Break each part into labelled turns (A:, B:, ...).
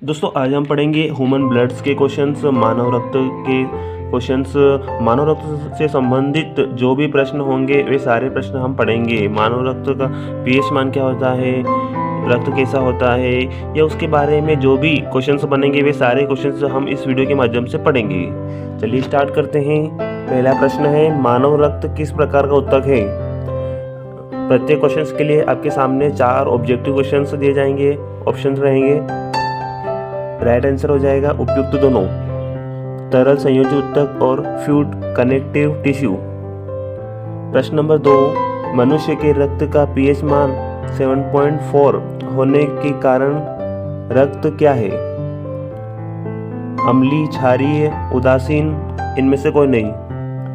A: दोस्तों आज हम पढ़ेंगे ह्यूमन ब्लड्स के क्वेश्चंस, मानव रक्त के क्वेश्चंस। मानव रक्त से संबंधित जो भी प्रश्न होंगे वे सारे प्रश्न हम पढ़ेंगे। मानव रक्त का पीएच मान क्या होता है, रक्त कैसा होता है, या उसके बारे में जो भी क्वेश्चंस बनेंगे वे सारे क्वेश्चंस हम इस वीडियो के माध्यम से पढ़ेंगे। चलिए स्टार्ट करते हैं। पहला प्रश्न है, मानव रक्त किस प्रकार का उत्तक है। प्रत्येक क्वेश्चंस के लिए आपके सामने 4 ऑब्जेक्टिव क्वेश्चंस दिए जाएंगे, ऑप्शन रहेंगे। राइट आंसर हो जाएगा उपयुक्त दोनों, तरल संयोजी उत्तक और फ्लूइड कनेक्टिव टिश्यू। प्रश्न नंबर 2, मनुष्य के रक्त का पीएच मान 7.4 होने के कारण रक्त क्या है। अम्लीय, क्षारीय, उदासीन, इनमें से कोई नहीं।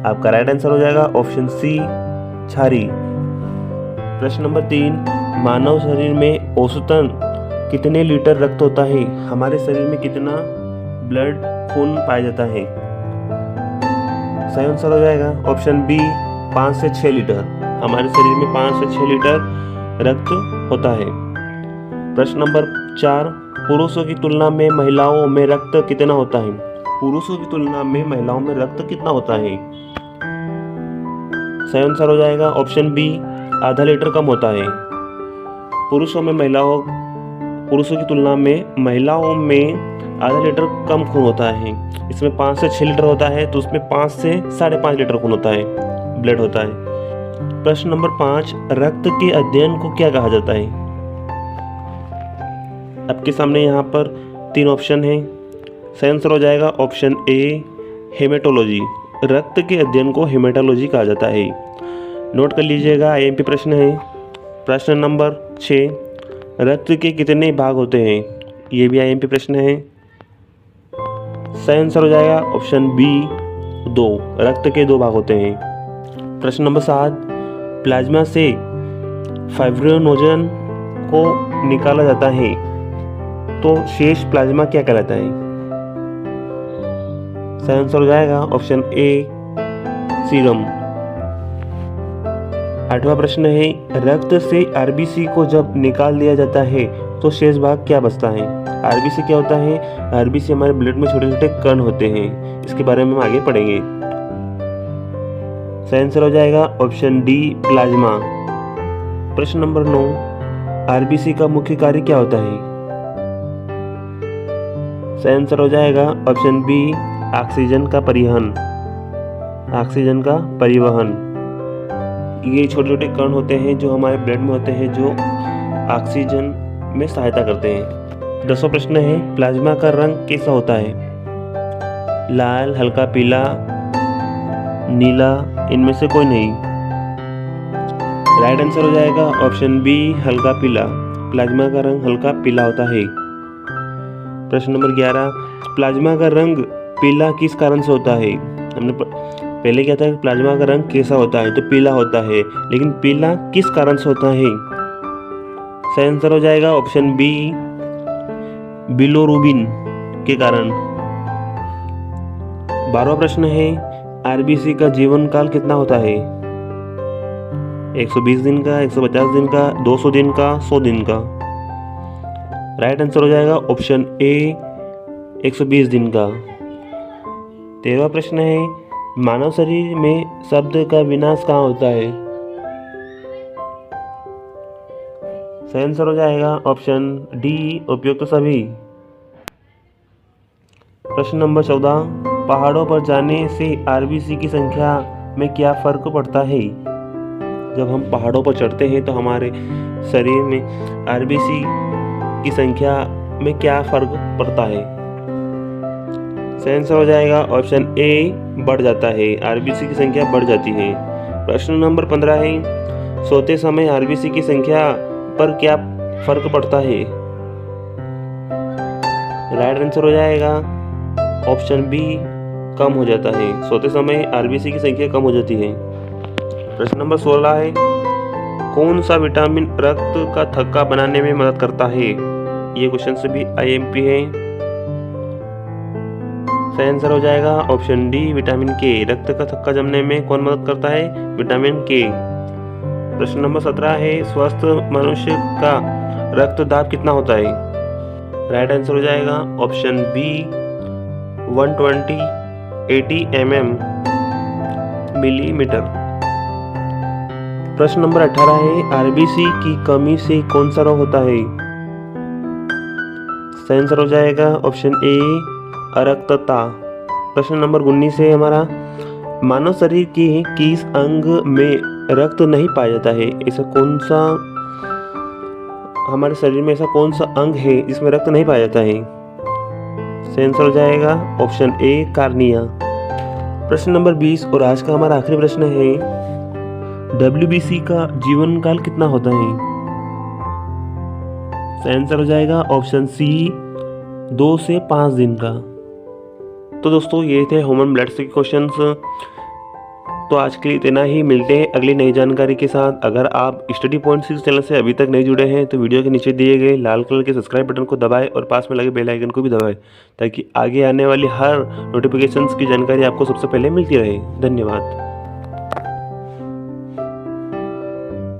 A: आपका राइट आंसर हो जाएगा ऑप्शन सी, क्षारीय। प्रश्न नंबर 3, मानव शरीर में औसतन कितने लीटर रक्त होता है। हमारे शरीर में कितना ब्लड खून पाया जाता है। सही आंसर हो जाएगा ऑप्शन बी, 5 से 6 लीटर। हमारे शरीर में 5 से 6 लीटर रक्त होता है। प्रश्न नंबर 4, पुरुषों की तुलना में महिलाओं में रक्त कितना होता है। पुरुषों की तुलना में महिलाओं में रक्त कितना होता है। सही आंसर हो जाएगा ऑप्शन बी, आधा लीटर कम होता है। पुरुषों की तुलना में महिलाओं में आधा लीटर कम खून होता है। इसमें 5 से 6 लीटर होता है, तो उसमें 5 से 5.5 लीटर खून होता है, ब्लड होता है। प्रश्न नंबर 5, रक्त के अध्ययन को क्या कहा जाता है। आपके सामने यहाँ पर 3 ऑप्शन हैं। सही आंसर हो जाएगा ऑप्शन ए, हेमेटोलॉजी। रक्त के अध्ययन को हेमेटोलॉजी कहा जाता है। नोट कर लीजिएगा, आईएमपी प्रश्न है। प्रश्न नंबर 6, रक्त के कितने भाग होते हैं। ये भी आईएमपी प्रश्न है। सही आंसर हो जाएगा ऑप्शन बी, 2। रक्त के 2 भाग होते हैं। प्रश्न नंबर 7, प्लाज्मा से फाइब्रिनोजन को निकाला जाता है, तो शेष प्लाज्मा क्या कहलाता है। सही आंसर हो जाएगा ऑप्शन ए, सीरम। 8वां प्रश्न है, रक्त से आरबीसी को जब निकाल दिया जाता है तो शेष भाग क्या बचता है। आरबीसी क्या होता है। आरबीसी हमारे ब्लड में छोटे छोटे कण होते हैं, इसके बारे में हम आगे पढ़ेंगे। सही आंसर हो जाएगा ऑप्शन डी, प्लाज्मा। प्रश्न नंबर 9, आरबीसी का मुख्य कार्य क्या होता है। सही आंसर हो जाएगा ऑप्शन बी, ऑक्सीजन का परिवहन। ऑक्सीजन का परिवहन। ये छोटे छोटे कण होते हैं जो हमारे ब्लड में होते हैं, जो ऑक्सीजन में सहायता करते हैं। 10वां प्रश्न है, प्लाज्मा का रंग कैसा होता है। लाल, हल्का पीला, नीला, इनमें से कोई नहीं। राइट आंसर हो जाएगा ऑप्शन बी, हल्का पीला। प्लाज्मा का रंग हल्का पीला होता है। प्रश्न नंबर 11, प्लाज्मा का रंग पीला किस कारण से होता है। हमने पहले क्या था, प्लाज्मा का रंग कैसा होता है, तो पीला होता है, लेकिन पीला किस कारण से होता है। सही आंसर हो जाएगा ऑप्शन बी, बिलोरुबिन के कारण। 12वां प्रश्न है, आरबीसी का जीवन काल कितना होता है। 120 दिन का, 150 दिन का, 200 दिन का, 100 दिन का। राइट आंसर हो जाएगा ऑप्शन ए, 120 दिन का। 13वां प्रश्न है, मानव शरीर में शब्द का विनाश कहाँ होता है। सही आंसर हो जाएगा ऑप्शन डी, उपयुक्त सभी। प्रश्न नंबर 14, पहाड़ों पर जाने से आरबीसी की संख्या में क्या फर्क पड़ता है। जब हम पहाड़ों पर चढ़ते हैं तो हमारे शरीर में आरबीसी की संख्या में क्या फर्क पड़ता है। सही आंसर हो जाएगा ऑप्शन ए, बढ़ जाता है। आरबीसी की संख्या बढ़ जाती है। प्रश्न नंबर 15 है, सोते समय आरबीसी की संख्या पर क्या फर्क पड़ता है। राइट आंसर हो जाएगा ऑप्शन बी, कम हो जाता है। सोते समय आरबीसी की संख्या कम हो जाती है। प्रश्न नंबर 16 है, कौन सा विटामिन रक्त का थक्का बनाने में मदद करता है। ये क्वेश्चन से भी आईएमपी है। सही आंसर हो जाएगा ऑप्शन डी, विटामिन के। रक्त का थक्का जमने में कौन मदद करता है, विटामिन के। प्रश्न नंबर 17 है, स्वस्थ मनुष्य का रक्तदाब कितना होता है। राइट आंसर हो जाएगा ऑप्शन बी 120/80 mm मिलीमीटर। प्रश्न नंबर 18 है, आरबीसी की कमी से कौन सा रोग होता है? सही आंसर हो जाएगा ऑप्शन ए अरक्तता। प्रश्न नंबर 19 है हमारा, मानव शरीर के किस अंग में रक्त नहीं पाया जाता है? ऐसा कौन सा हमारे शरीर में ऐसा कौन सा अंग है जिसमें रक्त नहीं पाया जाता है? सही आंसर हो जाएगा ऑप्शन ए कार्निया। प्रश्न नंबर 20 और आज का हमारा आखिरी प्रश्न है, डब्ल्यूबीसी का जीवन काल कितना होता है? सही आंसर हो जाएगा ऑप्शन सी 2 से 5 दिन का। तो दोस्तों ये थे ह्यूमन ब्लड के क्वेश्चंस। तो आज के लिए इतना ही, मिलते हैं अगली नई जानकारी के साथ। अगर आप स्टडी पॉइंट 6 चैनल से अभी तक नहीं जुड़े हैं तो वीडियो के नीचे दिए गए लाल कलर के सब्सक्राइब बटन को दबाएं और पास में लगे बेल आइकन को भी दबाएं, ताकि आगे आने वाली हर नोटिफिकेशंस की जानकारी आपको सबसे पहले मिलती रहे। धन्यवाद।